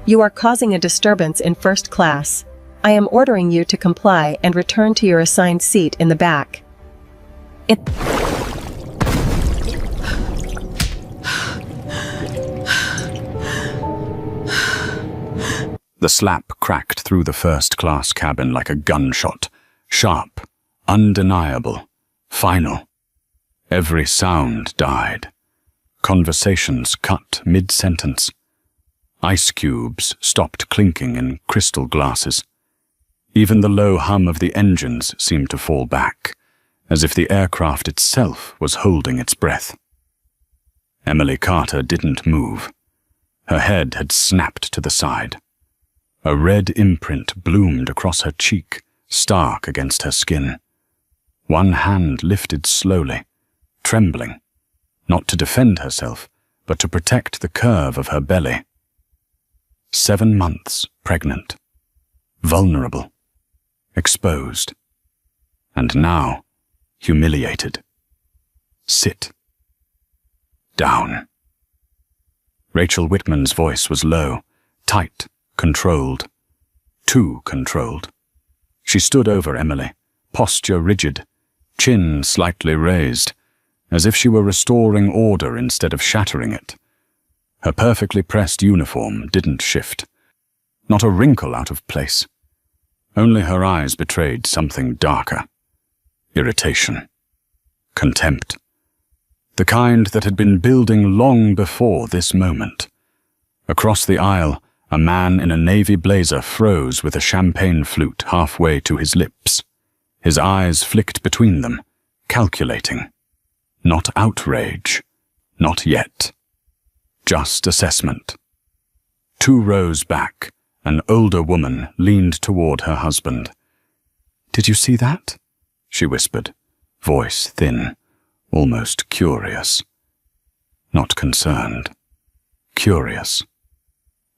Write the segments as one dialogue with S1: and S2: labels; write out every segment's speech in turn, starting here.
S1: You are causing a disturbance in first class. I am ordering you to comply and return to your assigned seat in the back.
S2: The slap cracked through the first-class cabin like a gunshot. Sharp, undeniable, final. Every sound died. Conversations cut mid-sentence. Ice cubes stopped clinking in crystal glasses. Even the low hum of the engines seemed to fall back, as if the aircraft itself was holding its breath. Emily Carter didn't move. Her head had snapped to the side. A red imprint bloomed across her cheek, stark against her skin. One hand lifted slowly, trembling, not to defend herself, but to protect the curve of her belly. 7 months pregnant, vulnerable, exposed, and now humiliated. Sit. Down. Rachel Whitman's voice was low, tight, controlled. Too controlled. She stood over Emily, posture rigid, chin slightly raised, as if she were restoring order instead of shattering it. Her perfectly pressed uniform didn't shift. Not a wrinkle out of place. Only her eyes betrayed something darker. Irritation. Contempt. The kind that had been building long before this moment. Across the aisle, a man in a navy blazer froze with a champagne flute halfway to his lips. His eyes flicked between them, calculating. Not outrage. Not yet. Just assessment. 2 rows back, an older woman leaned toward her husband. "Did you see that?" she whispered, voice thin, almost curious. Not concerned. Curious.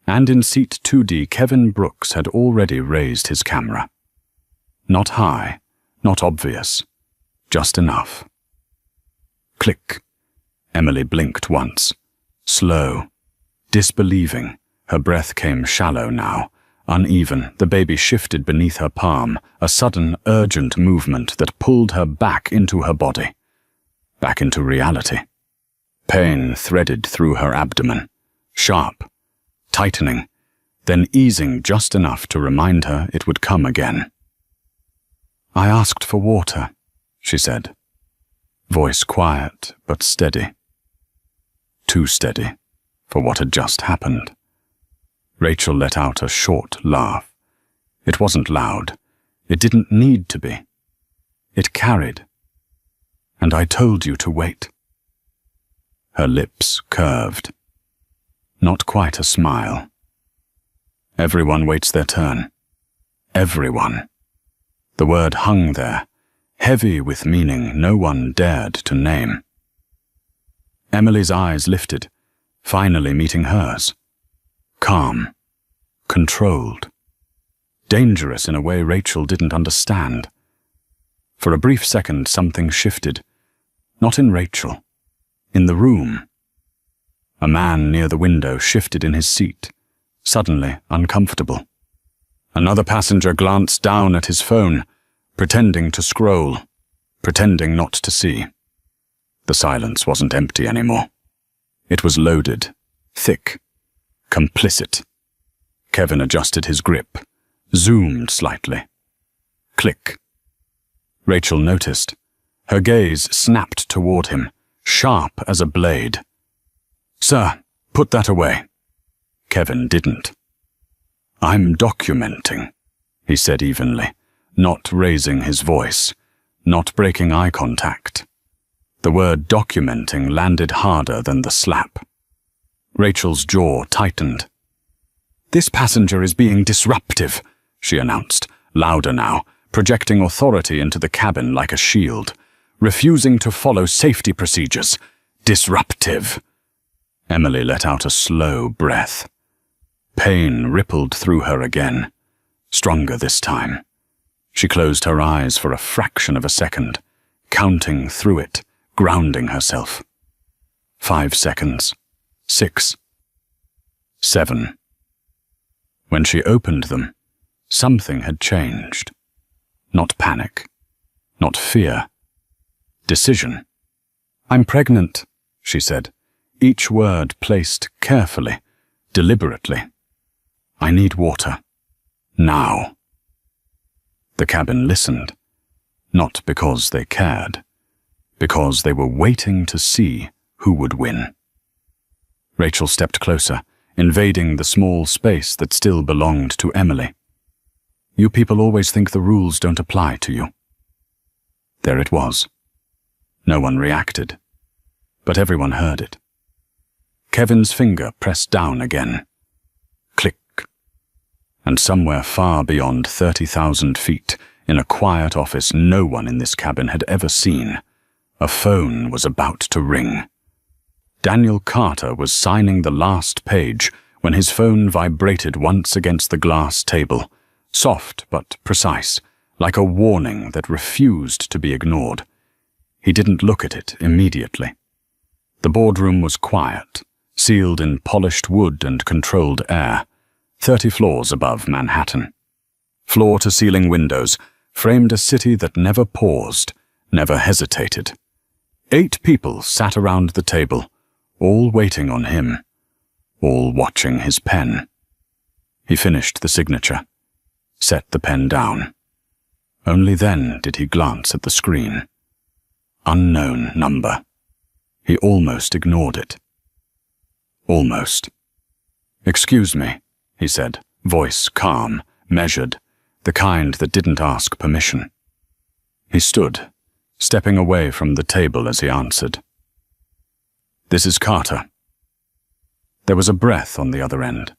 S2: And in seat 2D, Kevin Brooks had already raised his camera. Not high, not obvious, just enough. Click. Emily blinked once. Slow, disbelieving. Her breath came shallow now, uneven. The baby shifted beneath her palm, a sudden, urgent movement that pulled her back into her body, back into reality. Pain threaded through her abdomen, sharp, tightening, then easing just enough to remind her it would come again. "I asked for water," she said. Voice quiet but steady. Too steady for what had just happened. Rachel let out a short laugh. It wasn't loud. It didn't need to be. It carried. "And I told you to wait." Her lips curved. Not quite a smile. Everyone waits their turn. Everyone. The word hung there, heavy with meaning no one dared to name. Emily's eyes lifted, finally meeting hers. Calm. Controlled. Dangerous in a way Rachel didn't understand. For a brief second something shifted. Not in Rachel. In the room. A man near the window shifted in his seat, suddenly uncomfortable. Another passenger glanced down at his phone, pretending to scroll, pretending not to see. The silence wasn't empty anymore. It was loaded, thick, complicit. Kevin adjusted his grip, zoomed slightly. Click. Rachel noticed. Her gaze snapped toward him, sharp as a blade. "Sir, put that away." Kevin didn't. "I'm documenting," he said evenly, not raising his voice, not breaking eye contact. The word documenting landed harder than the slap. Rachel's jaw tightened. "This passenger is being disruptive," she announced, louder now, projecting authority into the cabin like a shield, refusing to follow safety procedures. Disruptive. Emily let out a slow breath. Pain rippled through her again, stronger this time. She closed her eyes for a fraction of a second, counting through it, grounding herself. 5 seconds. 6. 7. When she opened them, something had changed. Not panic, not fear. Decision. "I'm pregnant," she said, each word placed carefully, deliberately. "I need water. Now." The cabin listened, not because they cared, because they were waiting to see who would win. Rachel stepped closer, invading the small space that still belonged to Emily. "You people always think the rules don't apply to you." There it was. No one reacted, but everyone heard it. Kevin's finger pressed down again. Click. And somewhere far beyond 30,000 feet, in a quiet office no one in this cabin had ever seen, a phone was about to ring. Daniel Carter was signing the last page when his phone vibrated once against the glass table, soft but precise, like a warning that refused to be ignored. He didn't look at it immediately. The boardroom was quiet, sealed in polished wood and controlled air, 30 floors above Manhattan. Floor-to-ceiling windows framed a city that never paused, never hesitated. 8 people sat around the table, all waiting on him, all watching his pen. He finished the signature, set the pen down. Only then did he glance at the screen. Unknown number. He almost ignored it. Almost. "Excuse me," he said, voice calm, measured, the kind that didn't ask permission. He stood, stepping away from the table as he answered. "This is Carter." There was a breath on the other end.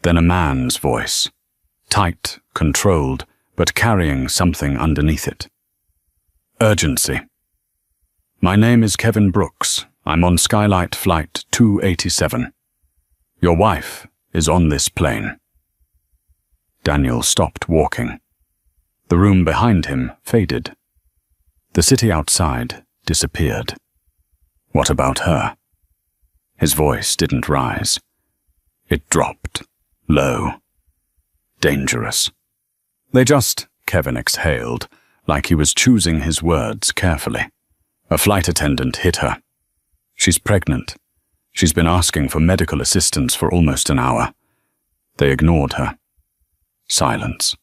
S2: Then a man's voice, tight, controlled, but carrying something underneath it. "Urgency. My name is Kevin Brooks. I'm on Skylight Flight 287. Your wife is on this plane." Daniel stopped walking. The room behind him faded. The city outside disappeared. What about her? His voice didn't rise. It dropped, low, dangerous. Kevin exhaled, like he was choosing his words carefully. A flight attendant hit her. "She's pregnant. She's been asking for medical assistance for almost an hour." They ignored her. Silence.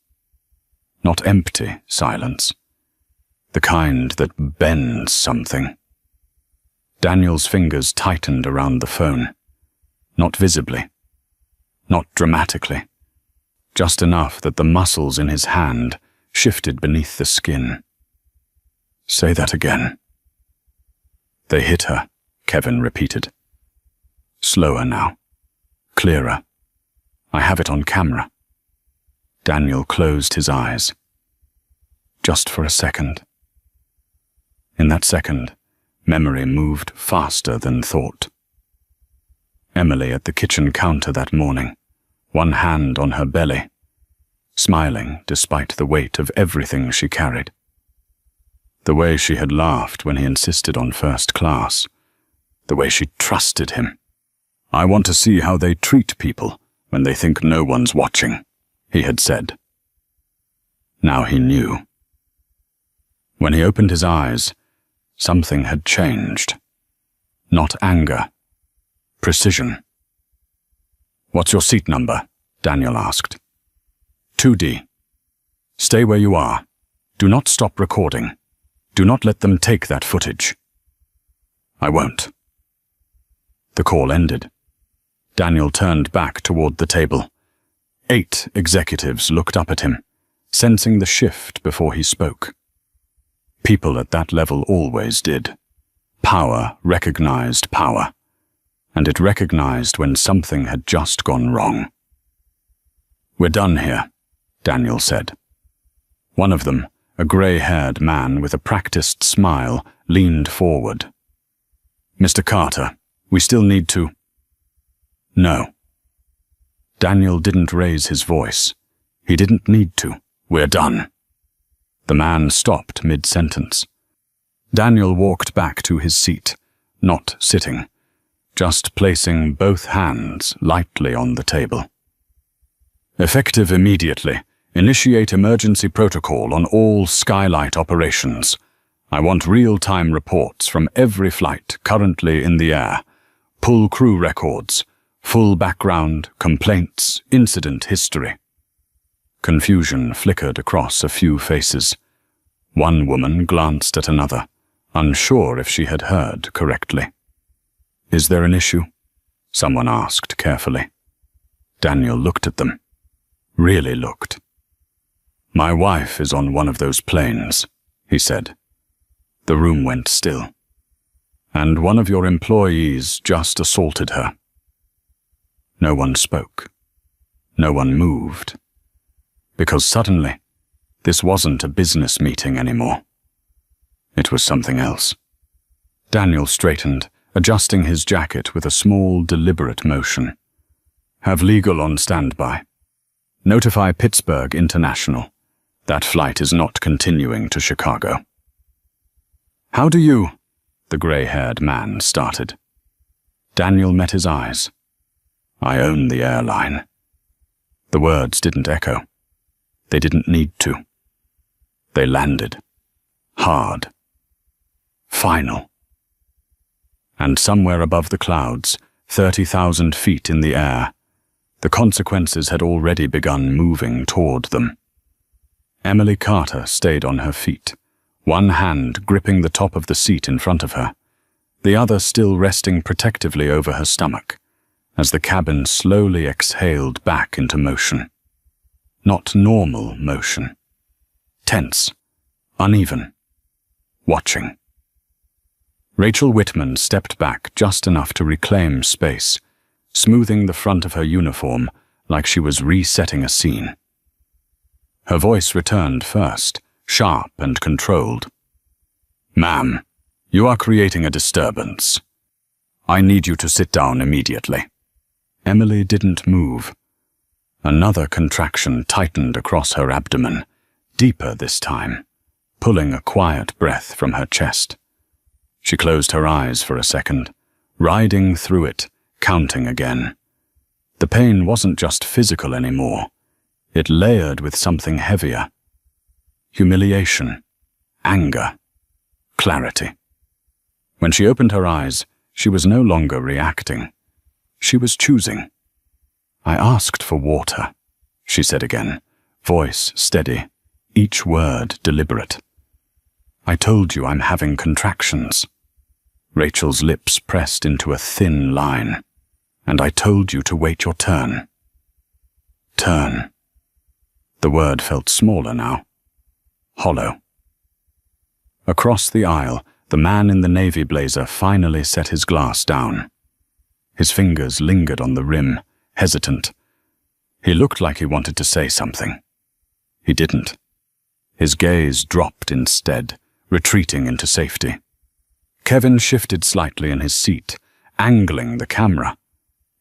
S2: Not empty silence. The kind that bends something. Daniel's fingers tightened around the phone. Not visibly. Not dramatically. Just enough that the muscles in his hand shifted beneath the skin. "Say that again." "They hit her," Kevin repeated. "Slower now. Clearer. I have it on camera." Daniel closed his eyes. Just for a second. In that second, memory moved faster than thought. Emily at the kitchen counter that morning, one hand on her belly, smiling despite the weight of everything she carried. The way she had laughed when he insisted on first class. The way she trusted him. "I want to see how they treat people when they think no one's watching," he had said. Now he knew. When he opened his eyes, something had changed. Not anger. Precision. "What's your seat number?" Daniel asked. 2D. "Stay where you are. Do not stop recording. Do not let them take that footage." "I won't." The call ended. Daniel turned back toward the table. 8 executives looked up at him, sensing the shift before he spoke. People at that level always did. Power recognized power, and it recognized when something had just gone wrong. "We're done here," Daniel said. One of them, a gray-haired man with a practiced smile, leaned forward. "Mr. Carter, we still need to—" "No." Daniel didn't raise his voice. He didn't need to. "We're done." The man stopped mid-sentence. Daniel walked back to his seat, not sitting, just placing both hands lightly on the table. Effective immediately. Initiate emergency protocol on all Skylight operations. I want real-time reports from every flight currently in the air. Pull crew records, full background, complaints, incident history. Confusion flickered across a few faces. One woman glanced at another, unsure if she had heard correctly. "Is there an issue?" someone asked carefully. Daniel looked at them. Really looked. "My wife is on one of those planes," he said. The room went still. "And one of your employees just assaulted her." No one spoke. No one moved. Because suddenly, this wasn't a business meeting anymore. It was something else. Daniel straightened, adjusting his jacket with a small, deliberate motion. "Have legal on standby. Notify Pittsburgh International. That flight is not continuing to Chicago." "How do you?" the gray-haired man started. Daniel met his eyes. "I own the airline." The words didn't echo. They didn't need to. They landed. Hard. Final. And somewhere above the clouds, 30,000 feet in the air, the consequences had already begun moving toward them. Emily Carter stayed on her feet, one hand gripping the top of the seat in front of her, the other still resting protectively over her stomach, as the cabin slowly exhaled back into motion. Not normal motion. Tense. Uneven. Watching. Rachel Whitman stepped back just enough to reclaim space, smoothing the front of her uniform like she was resetting a scene. Her voice returned first, sharp and controlled. "Ma'am, you are creating a disturbance. I need you to sit down immediately." Emily didn't move. Another contraction tightened across her abdomen, deeper this time, pulling a quiet breath from her chest. She closed her eyes for a second, riding through it, counting again. The pain wasn't just physical anymore. It layered with something heavier. Humiliation, anger, clarity. When she opened her eyes, she was no longer reacting. She was choosing. "I asked for water," she said again, voice steady, each word deliberate. "I told you I'm having contractions." Rachel's lips pressed into a thin line. "And I told you to wait your turn." Turn. The word felt smaller now. Hollow. Across the aisle, the man in the navy blazer finally set his glass down. His fingers lingered on the rim, hesitant. He looked like he wanted to say something. He didn't. His gaze dropped instead, retreating into safety. Kevin shifted slightly in his seat, angling the camera.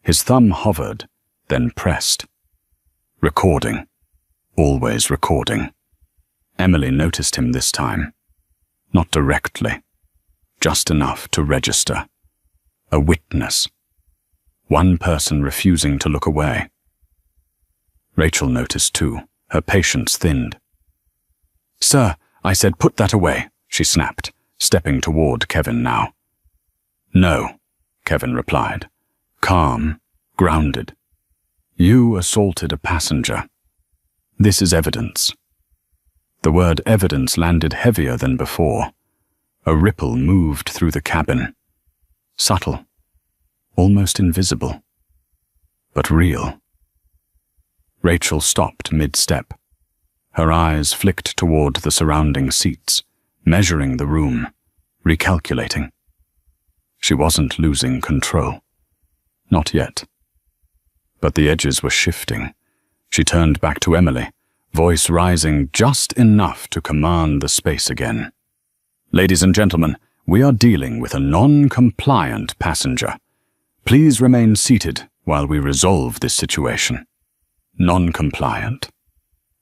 S2: His thumb hovered, then pressed. Recording. Always recording. Emily noticed him this time. Not directly. Just enough to register. A witness. One person refusing to look away. Rachel noticed too, her patience thinned. "Sir, I said put that away," she snapped, stepping toward Kevin now. "No," Kevin replied, calm, grounded. "You assaulted a passenger. This is evidence." The word evidence landed heavier than before. A ripple moved through the cabin. Subtle. Almost invisible. But real. Rachel stopped mid-step. Her eyes flicked toward the surrounding seats, measuring the room, recalculating. She wasn't losing control. Not yet. But the edges were shifting. She turned back to Emily, voice rising just enough to command the space again. "Ladies and gentlemen, we are dealing with a non-compliant passenger. Please remain seated while we resolve this situation." Non-compliant.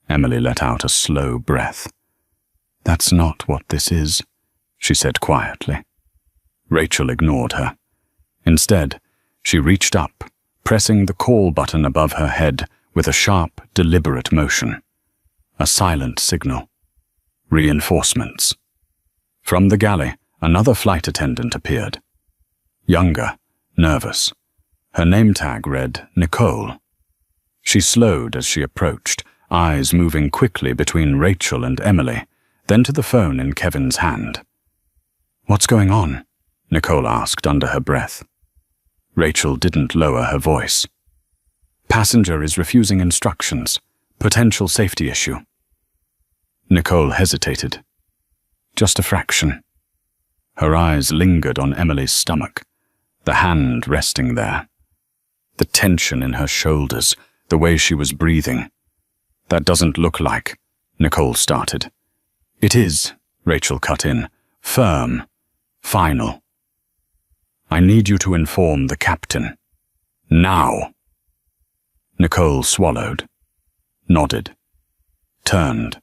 S2: Emily let out a slow breath. "That's not what this is," she said quietly. Rachel ignored her. Instead, she reached up, pressing the call button above her head with a sharp, deliberate motion. A silent signal. Reinforcements. From the galley, another flight attendant appeared. Younger, nervous. Her name tag read Nicole. She slowed as she approached, eyes moving quickly between Rachel and Emily, then to the phone in Kevin's hand. "What's going on?" Nicole asked under her breath. Rachel didn't lower her voice. "Passenger is refusing instructions. Potential safety issue." Nicole hesitated. Just a fraction. Her eyes lingered on Emily's stomach, the hand resting there. The tension in her shoulders, the way she was breathing. "That doesn't look like," Nicole started. "It is," Rachel cut in. "Firm. Final. I need you to inform the captain. Now." Nicole swallowed, nodded, turned,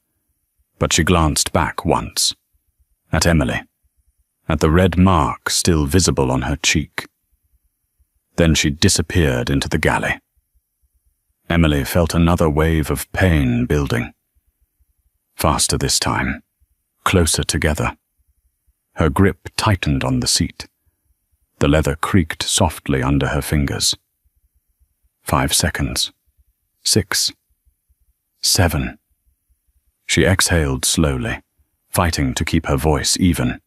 S2: but she glanced back once, at Emily, at the red mark still visible on her cheek. Then she disappeared into the galley. Emily felt another wave of pain building. Faster this time, closer together. Her grip tightened on the seat. The leather creaked softly under her fingers. 5 seconds. 6. 7. She exhaled slowly, fighting to keep her voice even.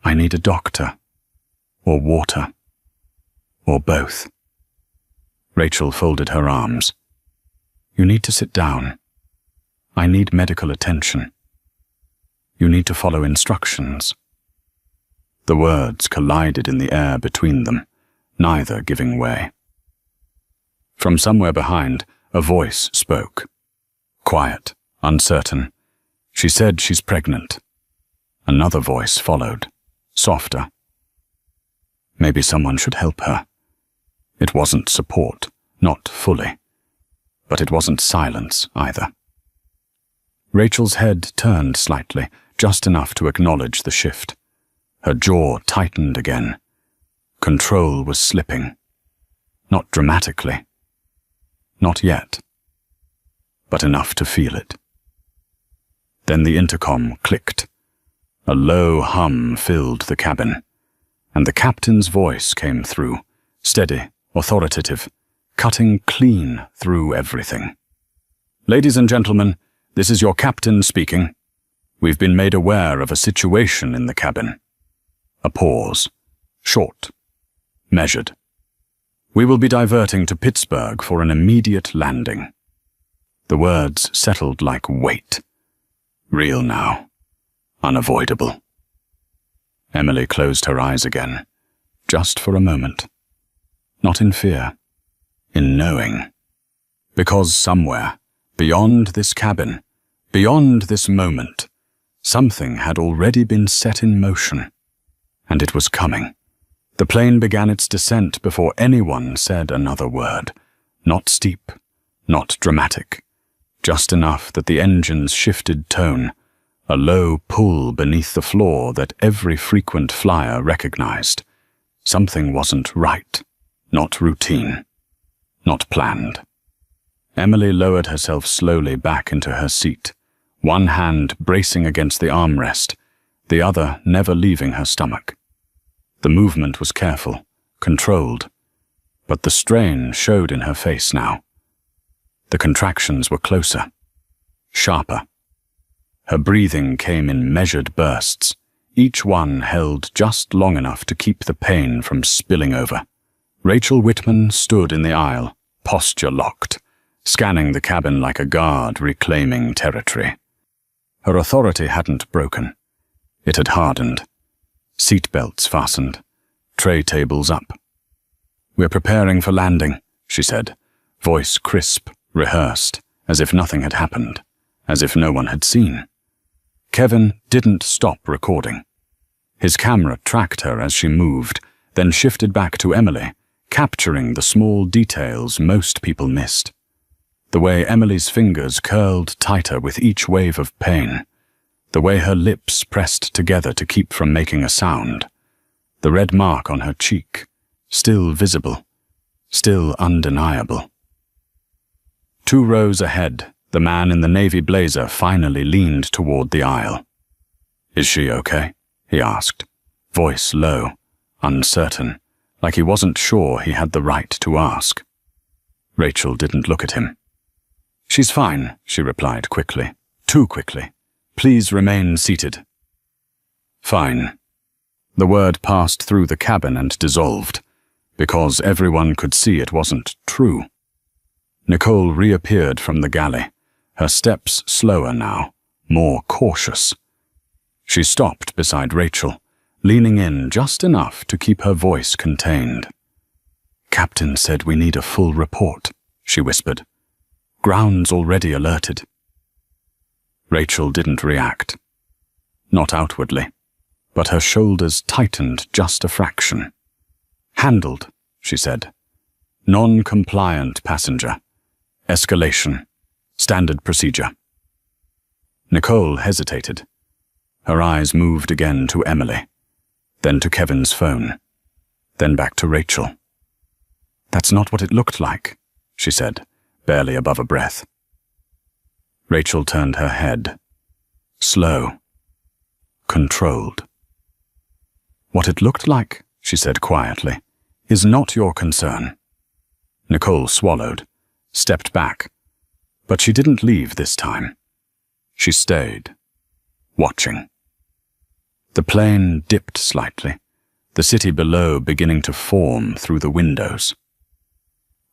S2: "I need a doctor. Or water. Or both." Rachel folded her arms. "You need to sit down. I need medical attention. You need to follow instructions." The words collided in the air between them, neither giving way. From somewhere behind, a voice spoke. Quiet, uncertain. She said she's pregnant. Another voice followed, softer. Maybe someone should help her. It wasn't support, not fully. But it wasn't silence either. Rachel's head turned slightly, just enough to acknowledge the shift. Her jaw tightened again. Control was slipping. Not dramatically. Not yet. But enough to feel it. Then the intercom clicked. A low hum filled the cabin, and the captain's voice came through, steady, authoritative, cutting clean through everything. "Ladies and gentlemen, this is your captain speaking. We've been made aware of a situation in the cabin." A pause. Short. Measured. "We will be diverting to Pittsburgh for an immediate landing." The words settled like weight. Real now. Unavoidable. Emily closed her eyes again, just for a moment. Not in fear. In knowing. Because somewhere, beyond this cabin, beyond this moment, something had already been set in motion. And it was coming. The plane began its descent before anyone said another word. Not steep, not dramatic. Just enough that the engines shifted tone, a low pull beneath the floor that every frequent flyer recognized. Something wasn't right, not routine, not planned. Emily lowered herself slowly back into her seat, one hand bracing against the armrest, the other never leaving her stomach. The movement was careful, controlled, but the strain showed in her face now. The contractions were closer, sharper. Her breathing came in measured bursts, each one held just long enough to keep the pain from spilling over. Rachel Whitman stood in the aisle, posture locked, scanning the cabin like a guard reclaiming territory. Her authority hadn't broken. It had hardened. Seatbelts fastened. Tray tables up. "We're preparing for landing," she said, voice crisp, rehearsed, as if nothing had happened, as if no one had seen. Kevin didn't stop recording. His camera tracked her as she moved, then shifted back to Emily, capturing the small details most people missed. The way Emily's fingers curled tighter with each wave of pain, the way her lips pressed together to keep from making a sound, the red mark on her cheek, still visible, still undeniable. 2 rows ahead, the man in the navy blazer finally leaned toward the aisle. "Is she okay?" he asked, voice low, uncertain, like he wasn't sure he had the right to ask. Rachel didn't look at him. "She's fine," she replied quickly, too quickly. "Please remain seated." "Fine." The word passed through the cabin and dissolved, because everyone could see it wasn't true. Nicole reappeared from the galley, her steps slower now, more cautious. She stopped beside Rachel, leaning in just enough to keep her voice contained. "Captain said we need a full report," she whispered. "Ground's already alerted." Rachel didn't react. Not outwardly, but her shoulders tightened just a fraction. "Handled," she said. "Non-compliant passenger. Escalation. Standard procedure." Nicole hesitated. Her eyes moved again to Emily, then to Kevin's phone, then back to Rachel. "That's not what it looked like," she said, barely above a breath. Rachel turned her head. Slow. Controlled. "What it looked like," she said quietly, "is not your concern." Nicole swallowed, stepped back, but she didn't leave this time. She stayed, watching. The plane dipped slightly, the city below beginning to form through the windows.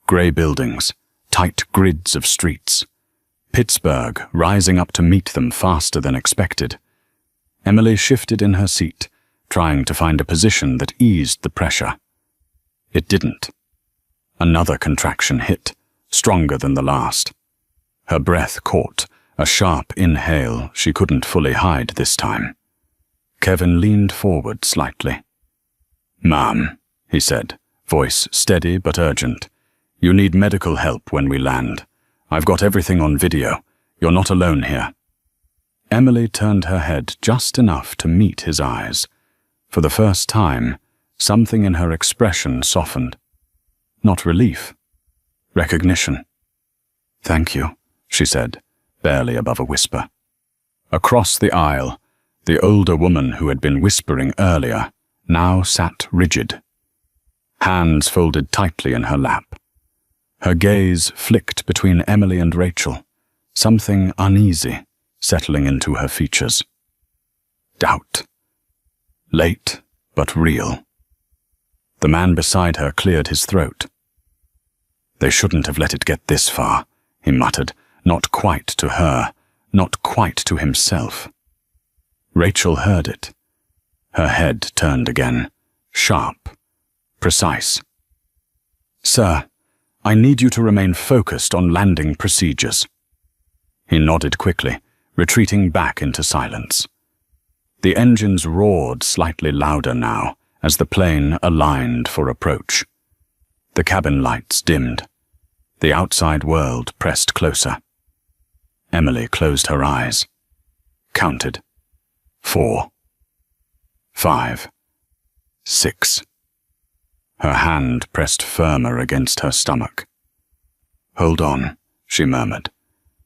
S2: Grey buildings, tight grids of streets. Pittsburgh rising up to meet them faster than expected. Emily shifted in her seat, trying to find a position that eased the pressure. It didn't. Another contraction hit, stronger than the last. Her breath caught, a sharp inhale she couldn't fully hide this time. Kevin leaned forward slightly. "Ma'am," he said, voice steady but urgent. "You need medical help when we land. I've got everything on video. You're not alone here." Emily turned her head just enough to meet his eyes. For the first time, something in her expression softened. Not relief. Recognition. "Thank you," she said, barely above a whisper. Across the aisle, the older woman who had been whispering earlier now sat rigid, hands folded tightly in her lap. Her gaze flicked between Emily and Rachel, something uneasy settling into her features. Doubt. Late, but real. The man beside her cleared his throat. "They shouldn't have let it get this far," he muttered, not quite to her, not quite to himself. Rachel heard it. Her head turned again, sharp, precise. "Sir, I need you to remain focused on landing procedures." He nodded quickly, retreating back into silence. The engines roared slightly louder now as the plane aligned for approach. The cabin lights dimmed. The outside world pressed closer. Emily closed her eyes. Counted. 4. 5. 6. Her hand pressed firmer against her stomach. "Hold on," she murmured.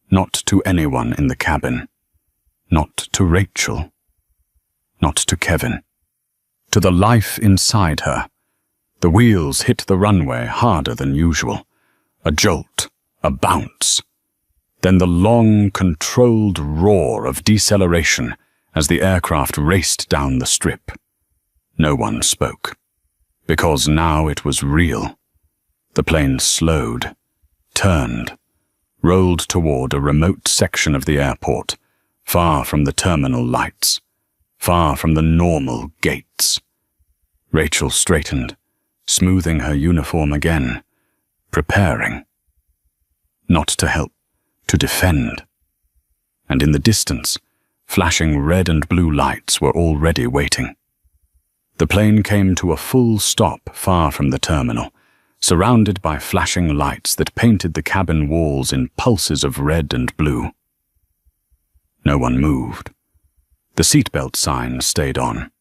S2: Not to anyone in the cabin. Not to Rachel. Not to Kevin. To the life inside her. The wheels hit the runway harder than usual. A jolt, a bounce. Then the long, controlled roar of deceleration as the aircraft raced down the strip. No one spoke. Because now it was real. The plane slowed, turned, rolled toward a remote section of the airport, far from the terminal lights, far from the normal gates. Rachel straightened, smoothing her uniform again, preparing. Not to help, to defend. And in the distance, flashing red and blue lights were already waiting. The plane came to a full stop far from the terminal, surrounded by flashing lights that painted the cabin walls in pulses of red and blue. No one moved. The seatbelt sign stayed on.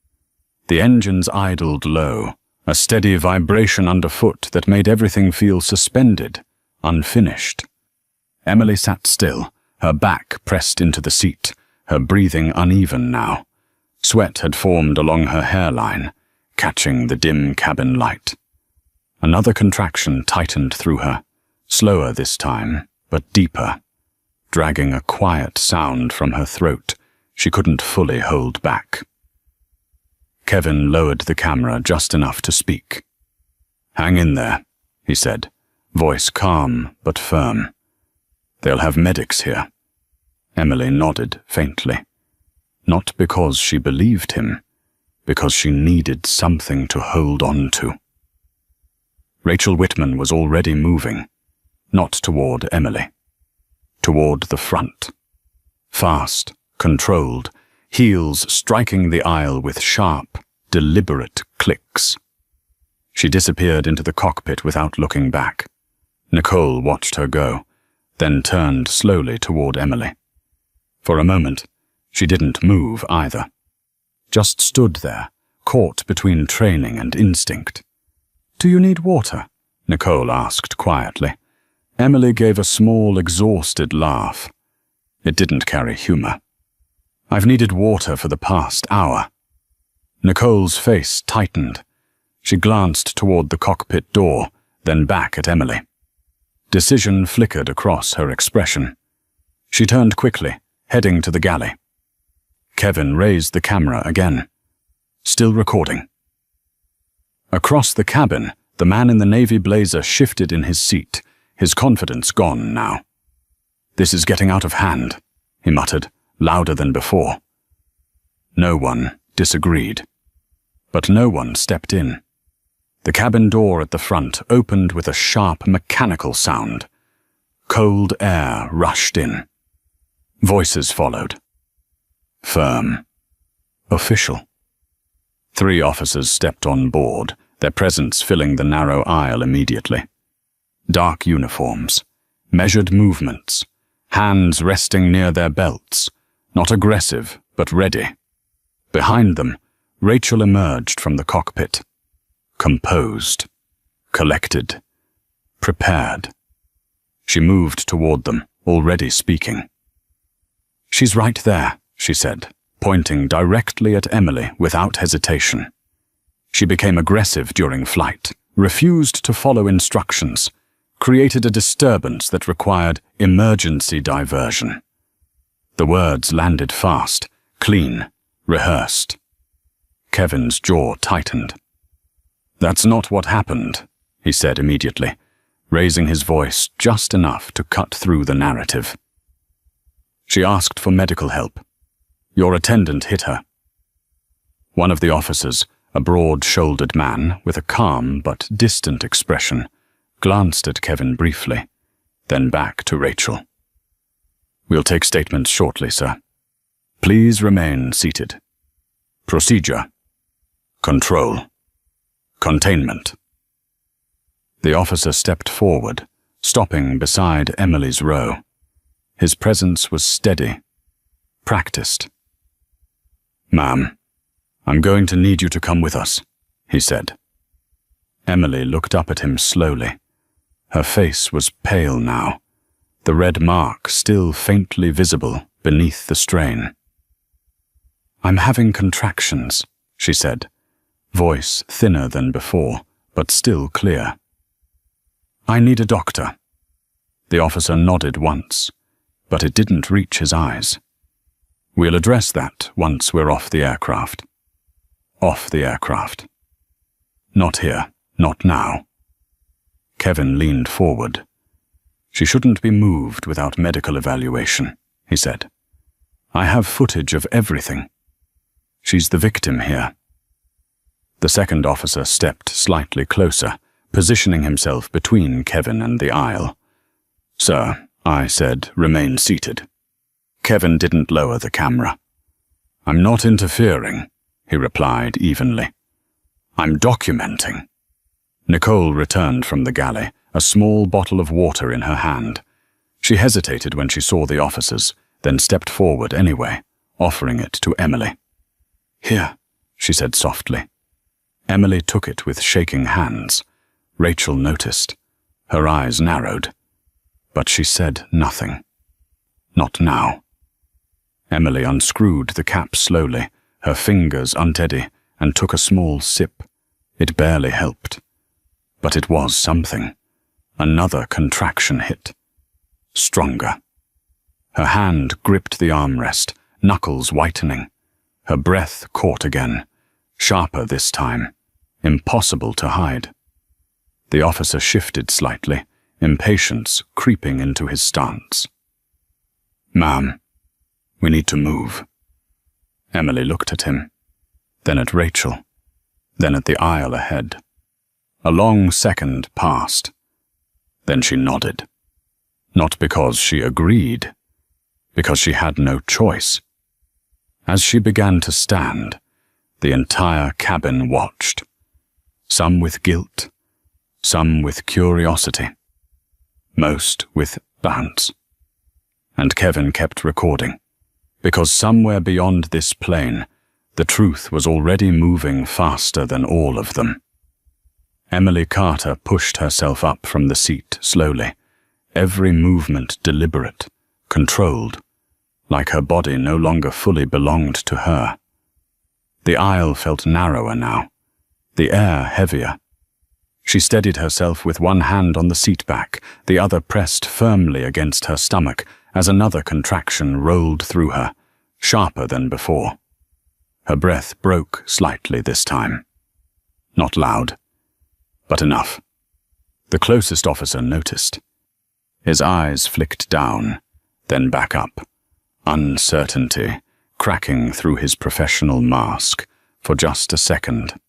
S2: The engines idled low, a steady vibration underfoot that made everything feel suspended, unfinished. Emily sat still, her back pressed into the seat, her breathing uneven now. Sweat had formed along her hairline, catching the dim cabin light. Another contraction tightened through her, slower this time, but deeper, dragging a quiet sound from her throat she couldn't fully hold back. Kevin lowered the camera just enough to speak. "Hang in there," he said, voice calm but firm. "They'll have medics here." Emily nodded faintly. Not because she believed him, because she needed something to hold on to. Rachel Whitman was already moving, not toward Emily, toward the front. Fast, controlled, heels striking the aisle with sharp, deliberate clicks. She disappeared into the cockpit without looking back. Nicole watched her go, then turned slowly toward Emily. For a moment, she didn't move either. Just stood there, caught between training and instinct. "Do you need water?" Nicole asked quietly. Emily gave a small, exhausted laugh. It didn't carry humor. "I've needed water for the past hour." Nicole's face tightened. She glanced toward the cockpit door, then back at Emily. Decision flickered across her expression. She turned quickly, heading to the galley. Kevin raised the camera again. Still recording. Across the cabin, the man in the navy blazer shifted in his seat, his confidence gone now. "This is getting out of hand," he muttered, louder than before. No one disagreed. But no one stepped in. The cabin door at the front opened with a sharp mechanical sound. Cold air rushed in. Voices followed. Firm. Official. 3 officers stepped on board, their presence filling the narrow aisle immediately. Dark uniforms, measured movements, hands resting near their belts, not aggressive, but ready. Behind them, Rachel emerged from the cockpit. Composed, collected, prepared. She moved toward them, already speaking. "She's right there," she said, pointing directly at Emily without hesitation. She became aggressive during flight, refused to follow instructions, created a disturbance that required emergency diversion. The words landed fast, clean, rehearsed. Kevin's jaw tightened. "That's not what happened," he said immediately, raising his voice just enough to cut through the narrative. "She asked for medical help. Your attendant hit her." One of the officers, a broad-shouldered man with a calm but distant expression, glanced at Kevin briefly, then back to Rachel. "We'll take statements shortly, sir. Please remain seated. Procedure. Control. Containment." The officer stepped forward, stopping beside Emily's row. His presence was steady, practiced. "Ma'am, I'm going to need you to come with us," he said. Emily looked up at him slowly. Her face was pale now, the red mark still faintly visible beneath the strain. "I'm having contractions," she said, voice thinner than before, but still clear. "I need a doctor." The officer nodded once, but it didn't reach his eyes. "We'll address that once we're off the aircraft." Off the aircraft. Not here, not now. Kevin leaned forward. "She shouldn't be moved without medical evaluation," he said. "I have footage of everything. She's the victim here." The second officer stepped slightly closer, positioning himself between Kevin and the aisle. "Sir," I said, "remain seated." Kevin didn't lower the camera. "I'm not interfering," he replied evenly. "I'm documenting." Nicole returned from the galley, a small bottle of water in her hand. She hesitated when she saw the officers, then stepped forward anyway, offering it to Emily. "Here," she said softly. Emily took it with shaking hands. Rachel noticed. Her eyes narrowed. But she said nothing. Not now. Emily unscrewed the cap slowly, her fingers unsteady, and took a small sip. It barely helped. But it was something. Another contraction hit. Stronger. Her hand gripped the armrest, knuckles whitening. Her breath caught again, sharper this time, impossible to hide. The officer shifted slightly, impatience creeping into his stance. "Ma'am, we need to move." Emily looked at him, then at Rachel, then at the aisle ahead. A long second passed. Then she nodded. Not because she agreed, because she had no choice. As she began to stand, the entire cabin watched, some with guilt, some with curiosity, most with bounce. And Kevin kept recording, because somewhere beyond this plane, the truth was already moving faster than all of them. Emily Carter pushed herself up from the seat slowly, every movement deliberate, controlled, like her body no longer fully belonged to her. The aisle felt narrower now, the air heavier. She steadied herself with one hand on the seat back, the other pressed firmly against her stomach as another contraction rolled through her, sharper than before. Her breath broke slightly this time. Not loud, but enough. The closest officer noticed. His eyes flicked down, then back up, uncertainty cracking through his professional mask for just a second.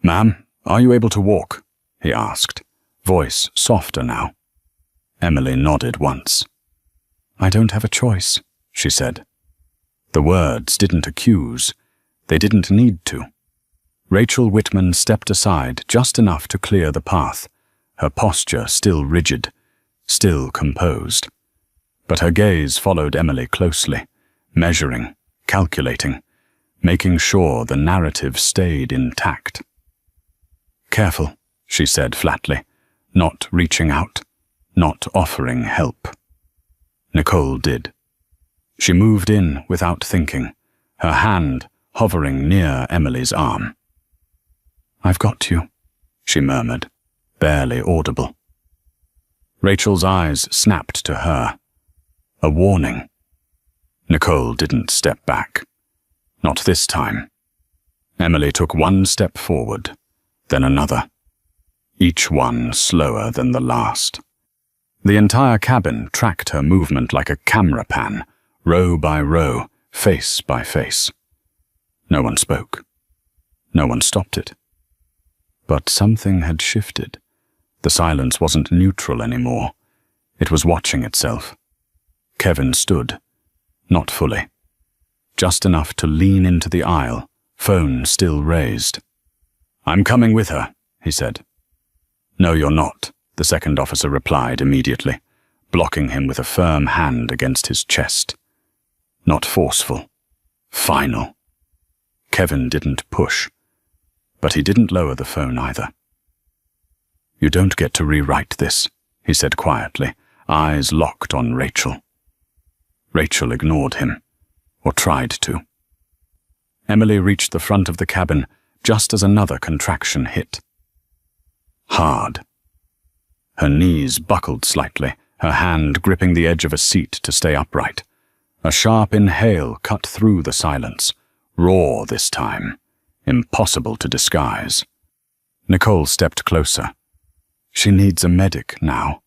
S2: "Ma'am, are you able to walk?" he asked, voice softer now. Emily nodded once. "I don't have a choice," she said. The words didn't accuse. They didn't need to. Rachel Whitman stepped aside just enough to clear the path, her posture still rigid, still composed. But her gaze followed Emily closely, measuring, calculating, making sure the narrative stayed intact. "Careful," she said flatly, not reaching out, not offering help. Nicole did. She moved in without thinking, her hand hovering near Emily's arm. "I've got you," she murmured, barely audible. Rachel's eyes snapped to her. A warning. Nicole didn't step back. Not this time. Emily took one step forward, then another, each one slower than the last. The entire cabin tracked her movement like a camera pan, row by row, face by face. No one spoke. No one stopped it. But something had shifted. The silence wasn't neutral anymore. It was watching itself. Kevin stood, not fully. Just enough to lean into the aisle, phone still raised. "I'm coming with her," he said. "No, you're not," the second officer replied immediately, blocking him with a firm hand against his chest. Not forceful. Final. Kevin didn't push, but he didn't lower the phone either. "You don't get to rewrite this," he said quietly, eyes locked on Rachel. Rachel ignored him, or tried to. Emily reached the front of the cabin just as another contraction hit. Hard. Her knees buckled slightly, her hand gripping the edge of a seat to stay upright. A sharp inhale cut through the silence, raw this time, impossible to disguise. Nicole stepped closer. "She needs a medic now,"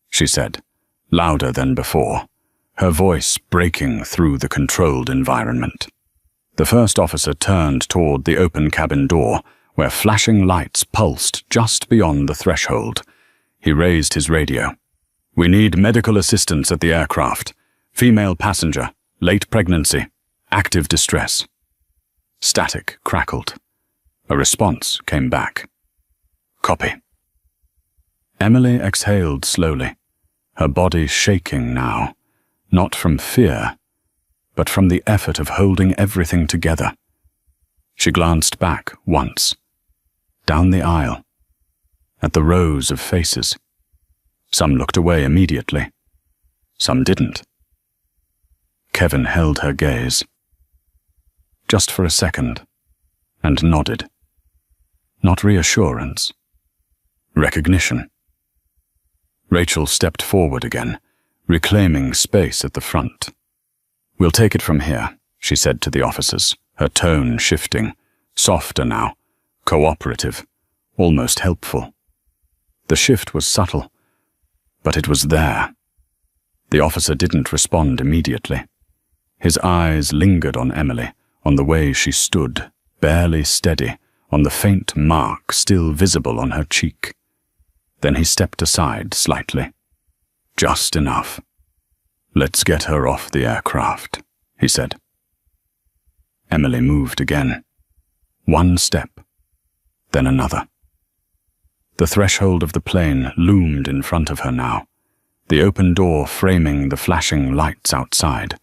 S2: she said, louder than before, her voice breaking through the controlled environment. The first officer turned toward the open cabin door, where flashing lights pulsed just beyond the threshold. He raised his radio. "We need medical assistance at the aircraft. Female passenger, late pregnancy, active distress." Static crackled. A response came back. "Copy." Emily exhaled slowly, her body shaking now, not from fear, but from the effort of holding everything together. She glanced back once, down the aisle, at the rows of faces. Some looked away immediately, some didn't. Kevin held her gaze. Just for a second, and nodded. Not reassurance. Recognition. Rachel stepped forward again, reclaiming space at the front. "We'll take it from here," she said to the officers, her tone shifting, softer now, cooperative, almost helpful. The shift was subtle, but it was there. The officer didn't respond immediately. His eyes lingered on Emily, on the way she stood, barely steady, on the faint mark still visible on her cheek. Then he stepped aside slightly. "Just enough. Let's get her off the aircraft," he said. Emily moved again. One step, then another. The threshold of the plane loomed in front of her now, the open door framing the flashing lights outside,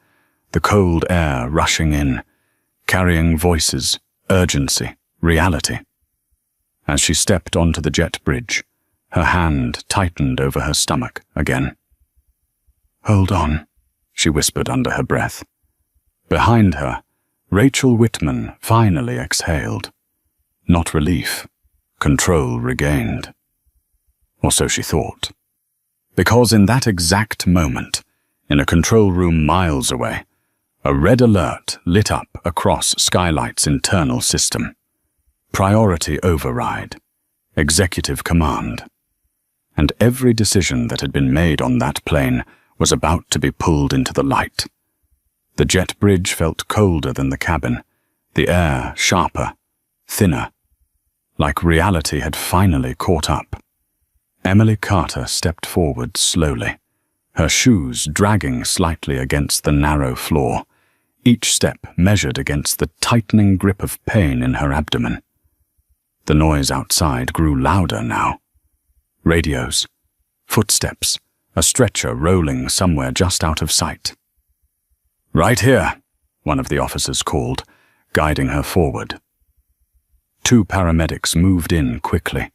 S2: the cold air rushing in, carrying voices, urgency, reality. As she stepped onto the jet bridge, her hand tightened over her stomach again. "Hold on," she whispered under her breath. Behind her, Rachel Whitman finally exhaled. Not relief, control regained. Or so she thought. Because in that exact moment, in a control room miles away, a red alert lit up across Skylight's internal system. Priority override, executive command. And every decision that had been made on that plane was about to be pulled into the light. The jet bridge felt colder than the cabin, the air sharper, thinner, like reality had finally caught up. Emily Carter stepped forward slowly, her shoes dragging slightly against the narrow floor, each step measured against the tightening grip of pain in her abdomen. The noise outside grew louder now. Radios, footsteps, a stretcher rolling somewhere just out of sight. "Right here," one of the officers called, guiding her forward. Two paramedics moved in quickly,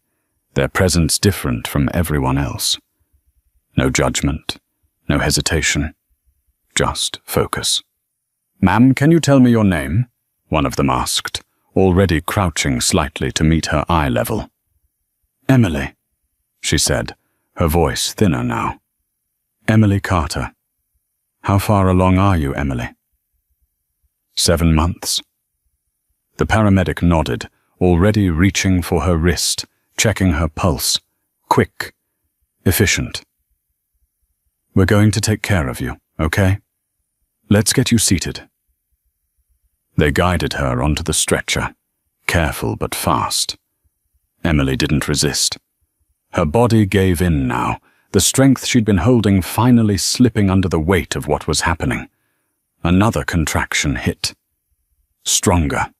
S2: their presence different from everyone else. No judgment, no hesitation, just focus. "Ma'am, can you tell me your name?" one of them asked, already crouching slightly to meet her eye level. "Emily," she said, her voice thinner now. "Emily Carter. How far along are you, Emily?" 7 months. The paramedic nodded, already reaching for her wrist, checking her pulse. Quick, efficient. "We're going to take care of you, okay? Let's get you seated." They guided her onto the stretcher, careful but fast. Emily didn't resist. Her body gave in now, the strength she'd been holding finally slipping under the weight of what was happening. Another contraction hit. Stronger.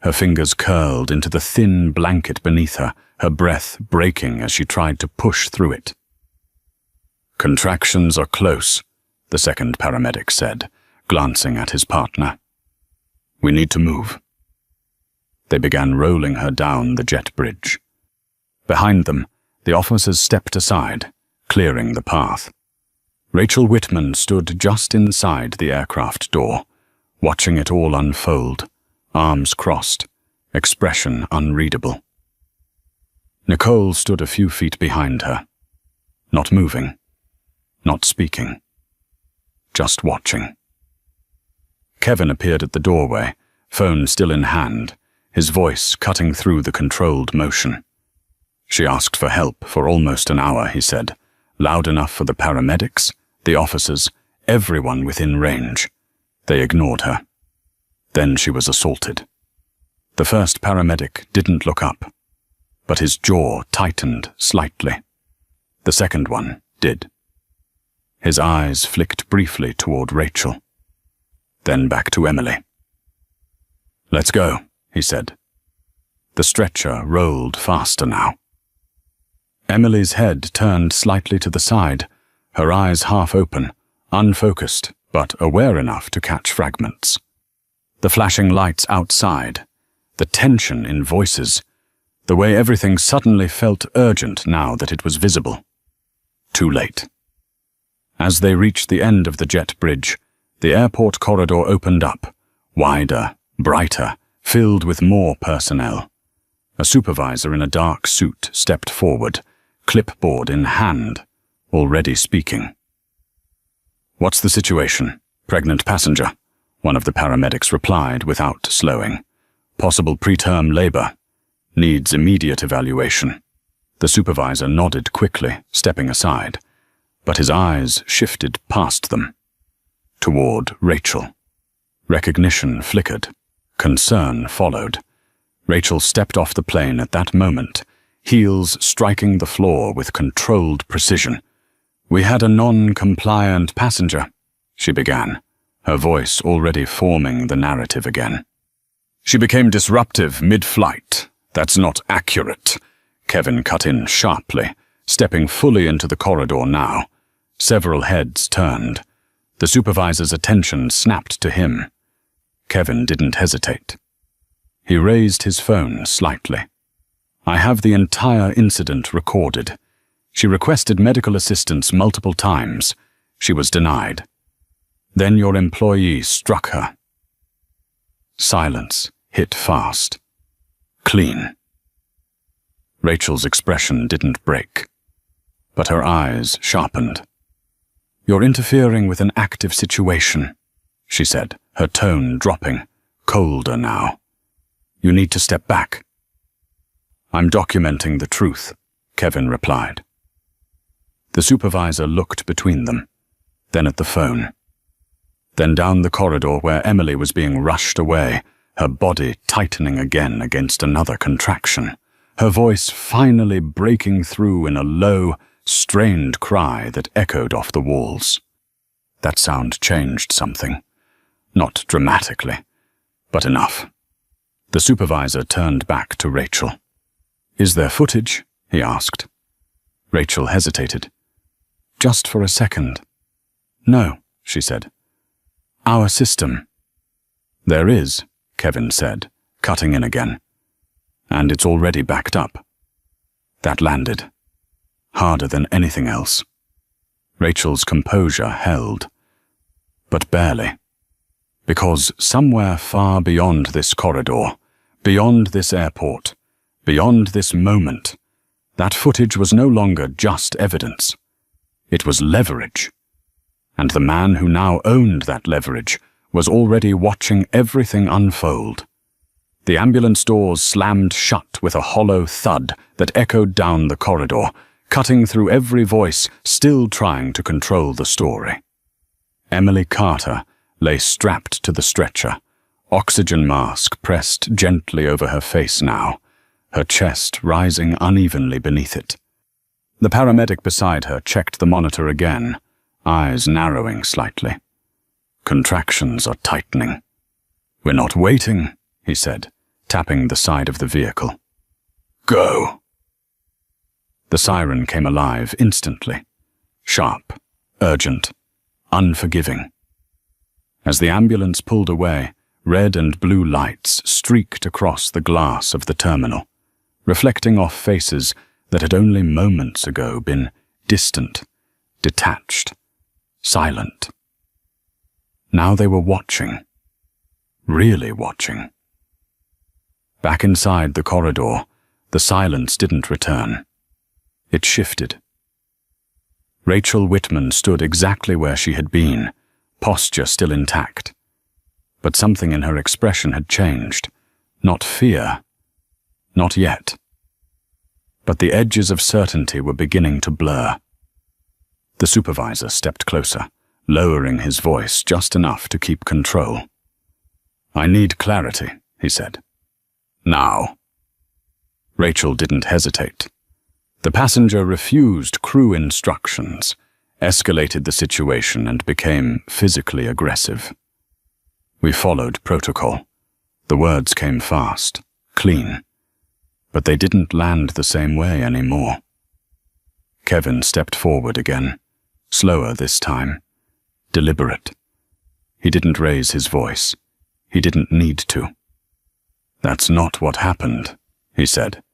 S2: Her fingers curled into the thin blanket beneath her, her breath breaking as she tried to push through it. "Contractions are close," the second paramedic said, glancing at his partner. "We need to move." They began rolling her down the jet bridge. Behind them, the officers stepped aside, clearing the path. Rachel Whitman stood just inside the aircraft door, watching it all unfold, arms crossed, expression unreadable. Nicole stood a few feet behind her, not moving, not speaking, just watching. Kevin appeared at the doorway, phone still in hand, his voice cutting through the controlled motion. "She asked for help for almost an hour," he said, loud enough for the paramedics, the officers, everyone within range. They ignored her. Then she was assaulted. The first paramedic didn't look up, but his jaw tightened slightly. The second one did. His eyes flicked briefly toward Rachel, then back to Emily. "Let's go," he said. The stretcher rolled faster now. Emily's head turned slightly to the side, her eyes half open, unfocused, but aware enough to catch fragments. The flashing lights outside, the tension in voices, the way everything suddenly felt urgent now that it was visible. Too late. As they reached the end of the jet bridge, the airport corridor opened up, wider, brighter, filled with more personnel. A supervisor in a dark suit stepped forward, clipboard in hand, already speaking. "What's the situation? Pregnant passenger," one of the paramedics replied without slowing. "Possible preterm labor. Needs immediate evaluation." The supervisor nodded quickly, stepping aside, but his eyes shifted past them, toward Rachel. Recognition flickered. Concern followed. Rachel stepped off the plane at that moment, heels striking the floor with controlled precision. "We had a non-compliant passenger," she began, her voice already forming the narrative again. "She became disruptive mid-flight. That's not accurate," Kevin cut in sharply, stepping fully into the corridor now. Several heads turned. The supervisor's attention snapped to him. Kevin didn't hesitate. He raised his phone slightly. "I have the entire incident recorded. She requested medical assistance multiple times. She was denied. Then your employee struck her." Silence hit fast. Clean. Rachel's expression didn't break, but her eyes sharpened. "You're interfering with an active situation," she said, her tone dropping, colder now. "You need to step back." "I'm documenting the truth," Kevin replied. The supervisor looked between them, then at the phone, then down the corridor where Emily was being rushed away, her body tightening again against another contraction, her voice finally breaking through in a low, strained cry that echoed off the walls. That sound changed something. Not dramatically, but enough. The supervisor turned back to Rachel. "Is there footage?" he asked. Rachel hesitated. "Just for a second." "No," she said. "Our system." "There is," Kevin said, cutting in again. "And it's already backed up." That landed. Harder than anything else. Rachel's composure held. But barely. Because somewhere far beyond this corridor, beyond this airport, beyond this moment, that footage was no longer just evidence. It was leverage. And the man who now owned that leverage was already watching everything unfold. The ambulance doors slammed shut with a hollow thud that echoed down the corridor, cutting through every voice still trying to control the story. Emily Carter lay strapped to the stretcher, oxygen mask pressed gently over her face now, her chest rising unevenly beneath it. The paramedic beside her checked the monitor again, eyes narrowing slightly. Contractions are tightening. "We're not waiting," he said, tapping the side of the vehicle. "Go." The siren came alive instantly. Sharp, urgent, unforgiving. As the ambulance pulled away, red and blue lights streaked across the glass of the terminal, reflecting off faces that had only moments ago been distant, detached, silent. Now they were watching. Really watching. Back inside the corridor, the silence didn't return. It shifted. Rachel Whitman stood exactly where she had been, posture still intact. But something in her expression had changed. Not fear. Not yet. But the edges of certainty were beginning to blur. The supervisor stepped closer, lowering his voice just enough to keep control. "I need clarity," he said. "Now." Rachel didn't hesitate. The passenger refused crew instructions, escalated the situation, and became physically aggressive. We followed protocol. The words came fast, clean, but they didn't land the same way anymore. Kevin stepped forward again, slower this time, deliberate. He didn't raise his voice. He didn't need to. "That's not what happened," he said.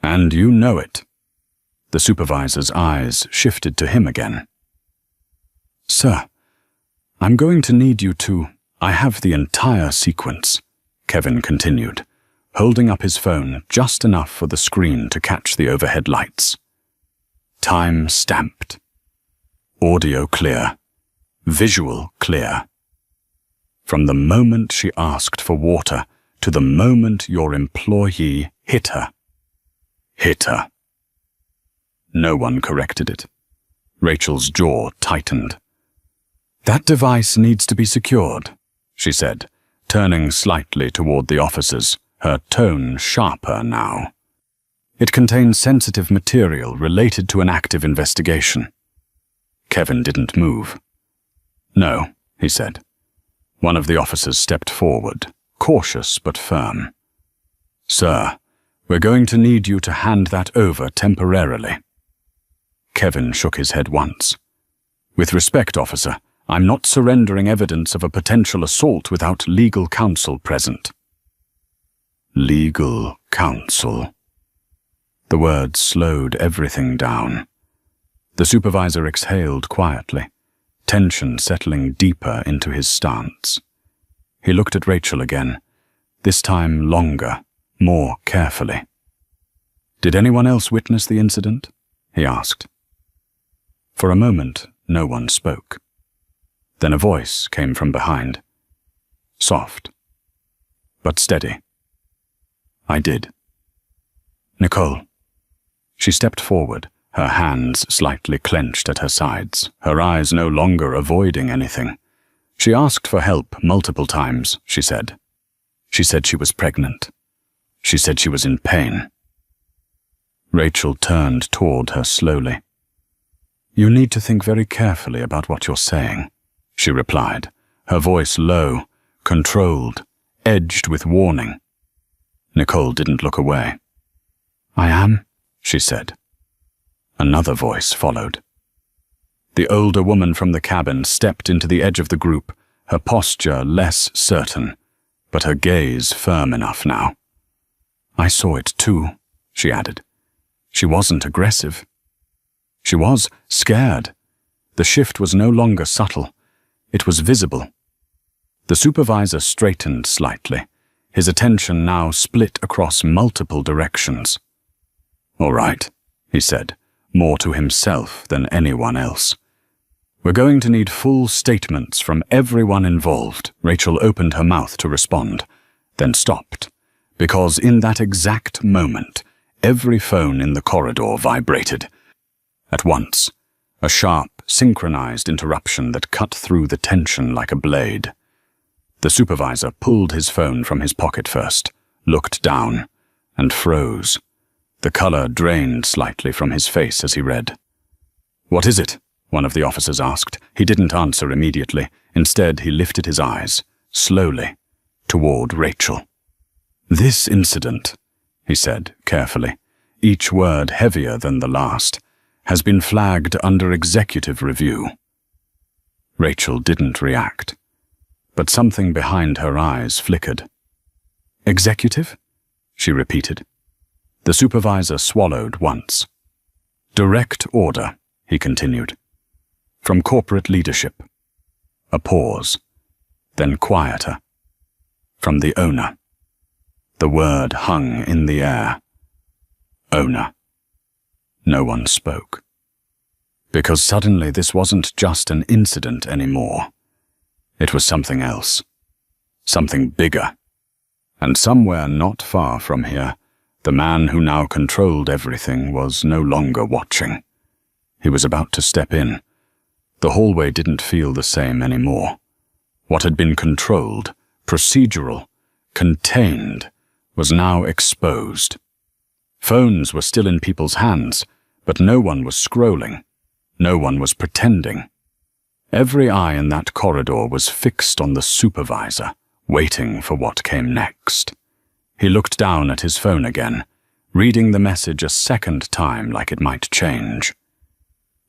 S2: "And you know it." The supervisor's eyes shifted to him again. Sir, I'm going to need you to— I have the entire sequence, Kevin continued, holding up his phone just enough for the screen to catch the overhead lights. Time stamped. Audio clear. Visual clear. From the moment she asked for water to the moment your employee hit her. Hit her. No one corrected it. Rachel's jaw tightened. That device needs to be secured, she said, turning slightly toward the officers, her tone sharper now. It contains sensitive material related to an active investigation. Kevin didn't move. No, he said. One of the officers stepped forward, cautious but firm. Sir, we're going to need you to hand that over temporarily. Kevin shook his head once. With respect, officer, I'm not surrendering evidence of a potential assault without legal counsel present. Legal counsel. The words slowed everything down. The supervisor exhaled quietly, tension settling deeper into his stance. He looked at Rachel again, this time longer, more carefully. Did anyone else witness the incident? He asked. For a moment, no one spoke. Then a voice came from behind. Soft, but steady. I did. Nicole. She stepped forward, her hands slightly clenched at her sides, her eyes no longer avoiding anything. She asked for help multiple times, she said. She said she was pregnant. She said she was in pain. Rachel turned toward her slowly. You need to think very carefully about what you're saying, she replied, her voice low, controlled, edged with warning. Nicole didn't look away. I am, she said. Another voice followed. The older woman from the cabin stepped into the edge of the group, her posture less certain, but her gaze firm enough now. I saw it too, she added. She wasn't aggressive. She was scared. The shift was no longer subtle. It was visible. The supervisor straightened slightly, his attention now split across multiple directions. All right, he said, more to himself than anyone else. We're going to need full statements from everyone involved. Rachel opened her mouth to respond, then stopped, because in that exact moment, every phone in the corridor vibrated. At once, a sharp, synchronized interruption that cut through the tension like a blade. The supervisor pulled his phone from his pocket first, looked down, and froze. The color drained slightly from his face as he read. What is it? One of the officers asked. He didn't answer immediately. Instead, he lifted his eyes, slowly, toward Rachel. This incident, he said carefully, each word heavier than the last, has been flagged under executive review. Rachel didn't react, but something behind her eyes flickered. Executive? She repeated. The supervisor swallowed once. Direct order, he continued. From corporate leadership. A pause, then quieter. From the owner. The word hung in the air. Owner. No one spoke. Because suddenly this wasn't just an incident anymore. It was something else. Something bigger. And somewhere not far from here, the man who now controlled everything was no longer watching. He was about to step in. The hallway didn't feel the same anymore. What had been controlled, procedural, contained, was now exposed. Phones were still in people's hands, but no one was scrolling. No one was pretending. Every eye in that corridor was fixed on the supervisor, waiting for what came next. He looked down at his phone again, reading the message a second time like it might change.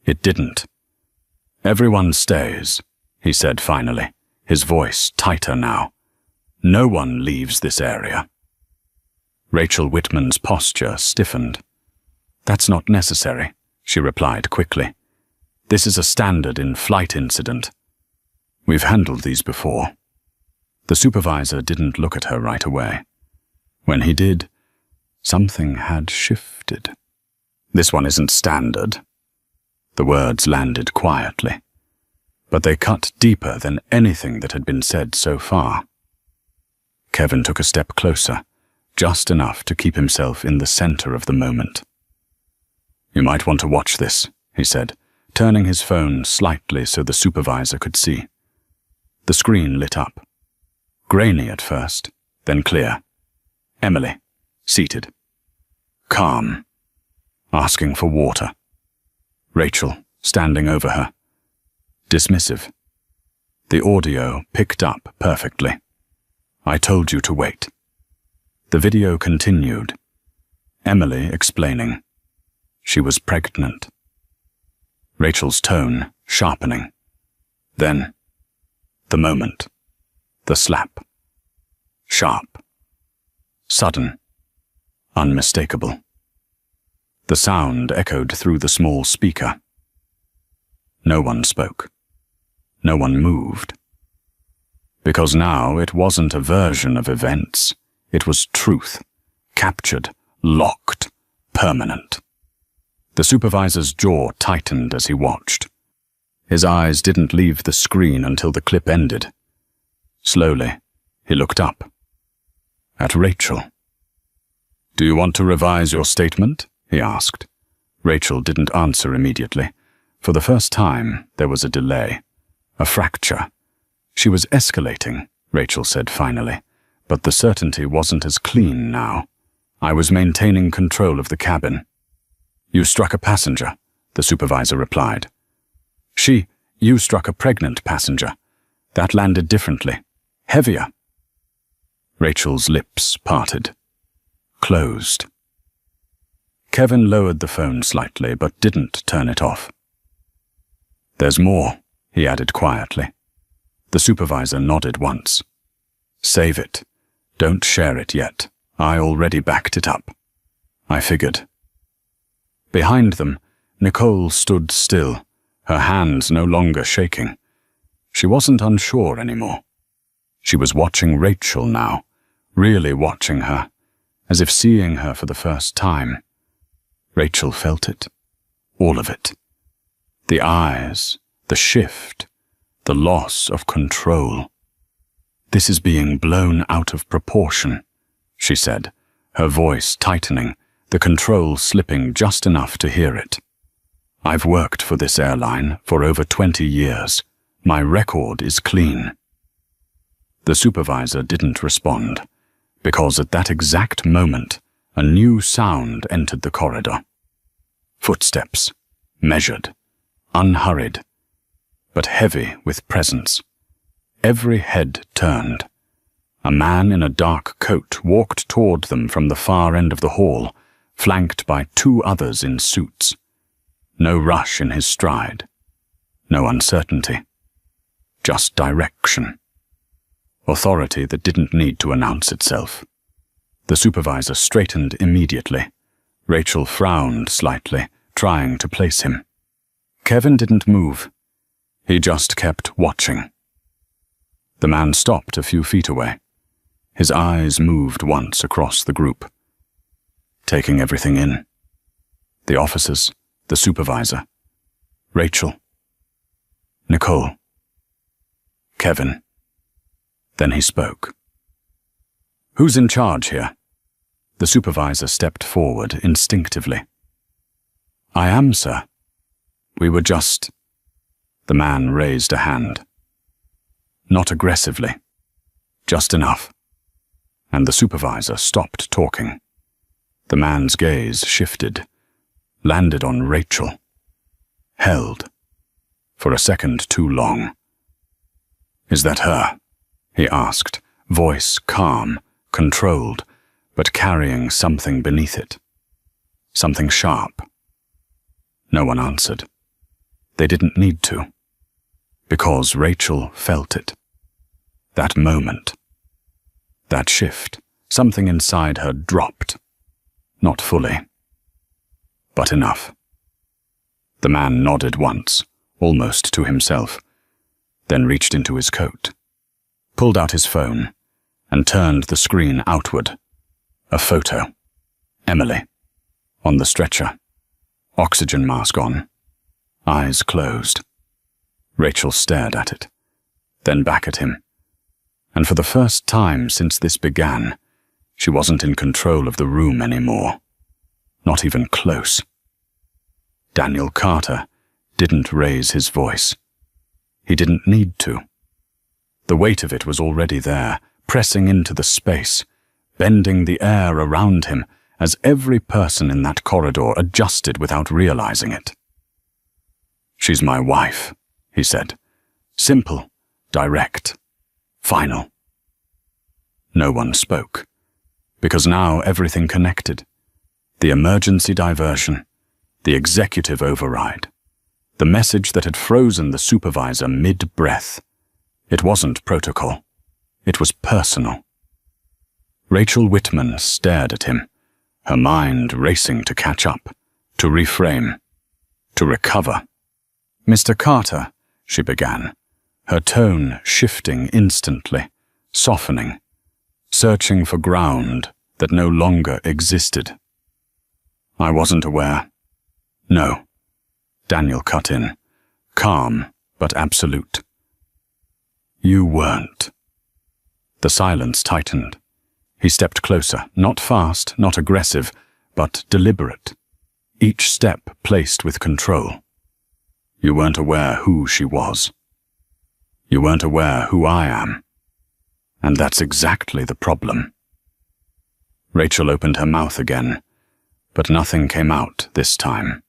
S2: It didn't. Everyone stays, he said finally, his voice tighter now. No one leaves this area. Rachel Whitman's posture stiffened. That's not necessary, she replied quickly. This is a standard in-flight incident. We've handled these before. The supervisor didn't look at her right away. When he did, something had shifted. This one isn't standard. The words landed quietly, but they cut deeper than anything that had been said so far. Kevin took a step closer, just enough to keep himself in the center of the moment. "You might want to watch this," he said, turning his phone slightly so the supervisor could see. The screen lit up. Grainy at first, then clear. Emily, seated. Calm. Asking for water. Rachel, standing over her. Dismissive. The audio picked up perfectly. "I told you to wait." The video continued. Emily explaining. She was pregnant. Rachel's tone sharpening. Then, the moment. The slap. Sharp. Sudden. Unmistakable. The sound echoed through the small speaker. No one spoke. No one moved. Because now it wasn't a version of events. It was truth. Captured. Locked. Permanent. The supervisor's jaw tightened as he watched. His eyes didn't leave the screen until the clip ended. Slowly, he looked up. At Rachel. "Do you want to revise your statement?" he asked. Rachel didn't answer immediately. For the first time, there was a delay. A fracture. She was escalating, Rachel said finally, but the certainty wasn't as clean now. "I was maintaining control of the cabin." "You struck a passenger," the supervisor replied. You struck a pregnant passenger. That landed differently. Heavier." Rachel's lips parted. Closed. Kevin lowered the phone slightly, but didn't turn it off. "There's more," he added quietly. The supervisor nodded once. "Save it. Don't share it yet. I already backed it up." "I figured." Behind them, Nicole stood still, her hands no longer shaking. She wasn't unsure anymore. She was watching Rachel now, really watching her, as if seeing her for the first time. Rachel felt it. All of it. The eyes, the shift, the loss of control. "This is being blown out of proportion," she said, her voice tightening, the control slipping just enough to hear it. "I've worked for this airline for over 20 years. My record is clean." The supervisor didn't respond, because at that exact moment, a new sound entered the corridor. Footsteps, measured, unhurried, but heavy with presence. Every head turned. A man in a dark coat walked toward them from the far end of the hall, flanked by 2 others in suits. No rush in his stride. No uncertainty. Just direction. Authority that didn't need to announce itself. The supervisor straightened immediately. Rachel frowned slightly, trying to place him. Kevin didn't move. He just kept watching. The man stopped a few feet away. His eyes moved once across the group, taking everything in. The officers, the supervisor, Rachel, Nicole, Kevin. Then he spoke. "Who's in charge here?" The supervisor stepped forward instinctively. "I am, sir. We were just..." The man raised a hand. Not aggressively. Just enough. And the supervisor stopped talking. The man's gaze shifted, landed on Rachel. Held. For a second too long. "Is that her?" he asked, voice calm, controlled, but carrying something beneath it. Something sharp. No one answered. They didn't need to. Because Rachel felt it. That moment. That shift. Something inside her dropped. Not fully. But enough. The man nodded once, almost to himself, then reached into his coat, pulled out his phone, and turned the screen outward. A photo. Emily, on the stretcher, oxygen mask on, eyes closed. Rachel stared at it, then back at him, and for the first time since this began, she wasn't in control of the room anymore, not even close. Daniel Carter didn't raise his voice. He didn't need to. The weight of it was already there, pressing into the space, bending the air around him as every person in that corridor adjusted without realizing it. "She's my wife," he said. Simple, direct, final. No one spoke, because now everything connected. The emergency diversion, the executive override, the message that had frozen the supervisor mid-breath. It wasn't protocol. It was personal. Rachel Whitman stared at him, her mind racing to catch up, to reframe, to recover. "Mr. Carter," she began, her tone shifting instantly, softening, searching for ground that no longer existed. "I wasn't aware." "No," Daniel cut in, calm but absolute. "You weren't." The silence tightened. He stepped closer, not fast, not aggressive, but deliberate, each step placed with control. "You weren't aware who she was. You weren't aware who I am. And that's exactly the problem." Rachel opened her mouth again, but nothing came out this time,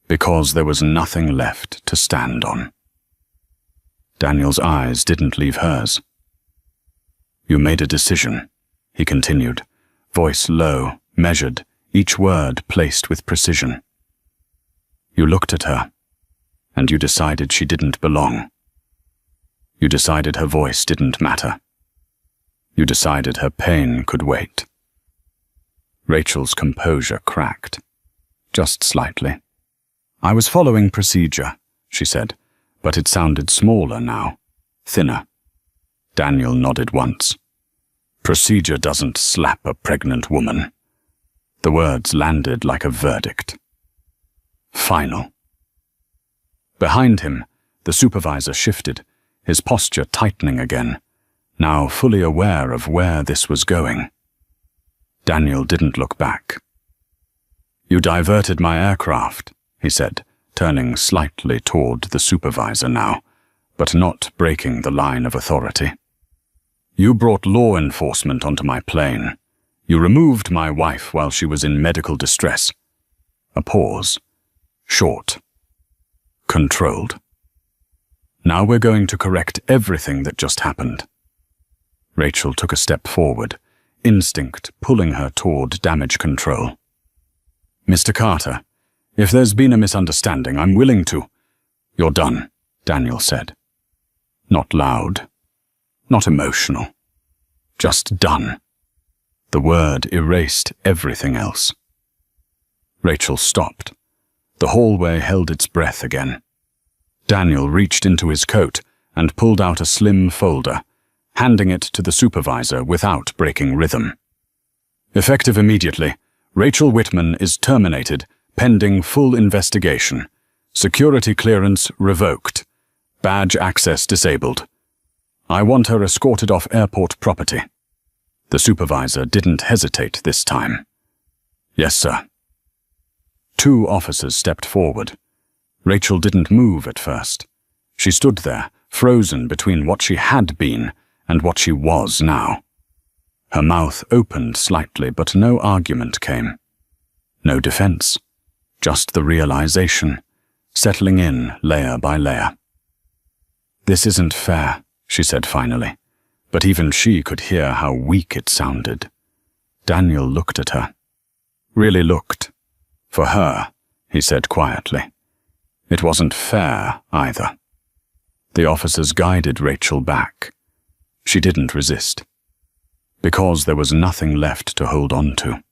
S2: because there was nothing left to stand on. Daniel's eyes didn't leave hers. "You made a decision," he continued, voice low, measured, each word placed with precision. "You looked at her, and you decided she didn't belong. You decided her voice didn't matter. You decided her pain could wait." Rachel's composure cracked, just slightly. "I was following procedure," she said, but it sounded smaller now, thinner. Daniel nodded once. "Procedure doesn't slap a pregnant woman." The words landed like a verdict. Final. Behind him, the supervisor shifted, his posture tightening again, now fully aware of where this was going. Daniel didn't look back. "You diverted my aircraft," he said, turning slightly toward the supervisor now, but not breaking the line of authority. "You brought law enforcement onto my plane. You removed my wife while she was in medical distress." A pause. Short. Controlled. "Now we're going to correct everything that just happened." Rachel took a step forward, instinct pulling her toward damage control. "Mr. Carter, if there's been a misunderstanding, I'm willing to—" "You're done," Daniel said. Not loud, not emotional, just done. The word erased everything else. Rachel stopped. The hallway held its breath again. Daniel reached into his coat and pulled out a slim folder, handing it to the supervisor without breaking rhythm. "Effective immediately, Rachel Whitman is terminated, pending full investigation. Security clearance revoked. Badge access disabled. I want her escorted off airport property." The supervisor didn't hesitate this time. "Yes, sir." Two officers stepped forward. Rachel didn't move at first. She stood there, frozen between what she had been and what she was now. Her mouth opened slightly, but no argument came. No defense. Just the realization, settling in layer by layer. "This isn't fair," she said finally, but even she could hear how weak it sounded. Daniel looked at her. Really looked. For her, he said quietly. It wasn't fair either. The officers guided Rachel back. She didn't resist, because there was nothing left to hold on to.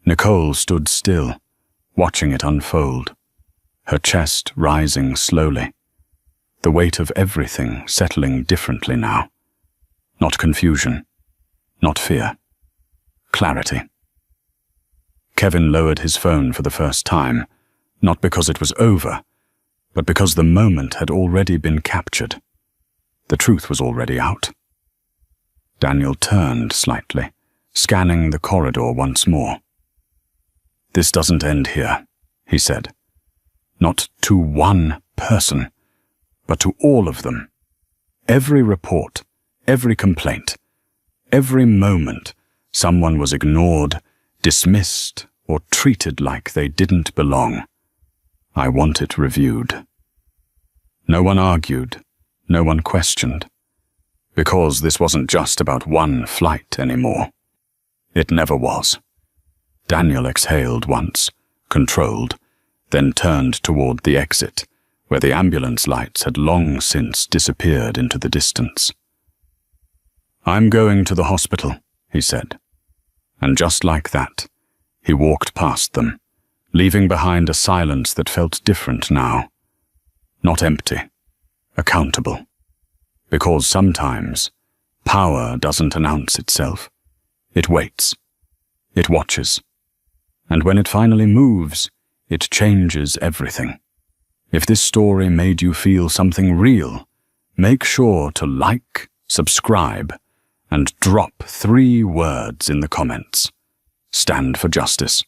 S2: Nicole stood still, watching it unfold, her chest rising slowly, the weight of everything settling differently now. Not confusion, not fear, clarity. Kevin lowered his phone for the first time, not because it was over, but because the moment had already been captured. The truth was already out. Daniel turned slightly, scanning the corridor once more. "This doesn't end here," he said. "Not to one person, but to all of them. Every report, every complaint, every moment someone was ignored, dismissed, or treated like they didn't belong. I want it reviewed." No one argued, no one questioned, because this wasn't just about one flight anymore. It never was. Daniel exhaled once, controlled, then turned toward the exit, where the ambulance lights had long since disappeared into the distance. "I'm going to the hospital," he said. And just like that, he walked past them, leaving behind a silence that felt different now. Not empty, accountable. Because sometimes, power doesn't announce itself. It waits. It watches. And when it finally moves, it changes everything. If this story made you feel something real, make sure to like, subscribe, and drop 3 words in the comments. Stand for justice.